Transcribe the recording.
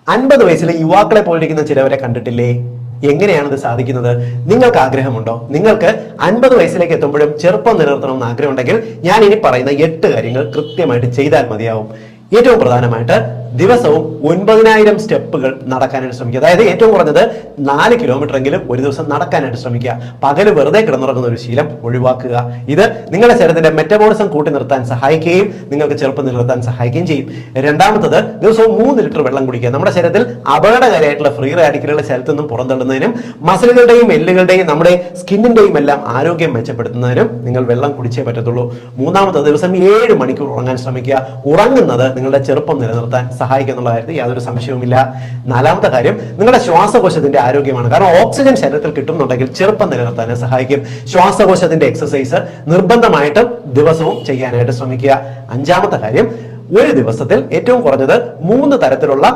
50 വയസ്സിലെ യുവാക്കളെ പോലിരിക്കുന്ന ചിലവരെ കണ്ടിട്ടില്ലേ? എങ്ങനെയാണ് ഇത് സാധിക്കുന്നത്? നിങ്ങൾക്ക് ആഗ്രഹമുണ്ടോ? നിങ്ങൾക്ക് 50 വയസ്സിലേക്ക് എത്തുമ്പോഴും ചെറുപ്പം നിലനിർത്തണമെന്ന് ആഗ്രഹമുണ്ടെങ്കിൽ ഞാൻ ഇനി പറയുന്ന 8 കാര്യങ്ങൾ കൃത്യമായിട്ട് ചെയ്താൽ മതിയാവും. ഏറ്റവും പ്രധാനമായിട്ട് ദിവസവും 9000 സ്റ്റെപ്പുകൾ നടക്കാനായിട്ട് ശ്രമിക്കുക. അതായത് ഏറ്റവും കുറഞ്ഞത് 4 കിലോമീറ്റർ എങ്കിലും ഒരു ദിവസം നടക്കാനായിട്ട് ശ്രമിക്കുക. പകല് വെറുതെ കിടന്നുറങ്ങുന്ന ഒരു ശീലം ഒഴിവാക്കുക. ഇത് നിങ്ങളുടെ ശരീരത്തിന്റെ മെറ്റബോളിസം കൂട്ടി നിർത്താൻ സഹായിക്കുകയും നിങ്ങൾക്ക് ചെറുപ്പം നിലനിർത്താൻ സഹായിക്കുകയും ചെയ്യും. രണ്ടാമത്തത്, ദിവസവും 3 ലിറ്റർ വെള്ളം കുടിക്കുക. നമ്മുടെ ശരീരത്തിൽ അപകടകാരിയായിട്ടുള്ള ഫ്രീ റാഡിക്കലുകളെ ശരീരത്തിൽ നിന്നും പുറന്തള്ളുന്നതിനും മസിലുകളുടെയും എല്ലുകളുടെയും നമ്മുടെ സ്കിന്നിന്റെയും എല്ലാം ആരോഗ്യം മെച്ചപ്പെടുത്തുന്നതിനും നിങ്ങൾ വെള്ളം കുടിച്ചേ പറ്റത്തുള്ളൂ. മൂന്നാമത്തെ, ദിവസം 7 മണിക്കൂർ ഉറങ്ങാൻ ശ്രമിക്കുക. ഉറങ്ങുന്നത് നിങ്ങളുടെ ചെറുപ്പം നിലനിർത്താൻ സഹായിക്കും എന്നുള്ള കാര്യത്തിൽ യാതൊരു സംശയവുമില്ല. നാലാമത്തെ കാര്യം, നിങ്ങളുടെ ശ്വാസകോശത്തിന്റെ ആരോഗ്യമാണ്. കാരണം ഓക്സിജൻ ശരീരത്തിൽ കിട്ടുന്നുണ്ടെങ്കിൽ ചെറുപ്പം നിലനിർത്താൻ സഹായിക്കും. ശ്വാസകോശത്തിന്റെ എക്സസൈസ് നിർബന്ധമായിട്ടും ദിവസവും ചെയ്യാനായിട്ട് ശ്രമിക്കുക. അഞ്ചാമത്തെ കാര്യം, ഒരു ദിവസത്തിൽ ഏറ്റവും കുറഞ്ഞത് 3 തരത്തിലുള്ള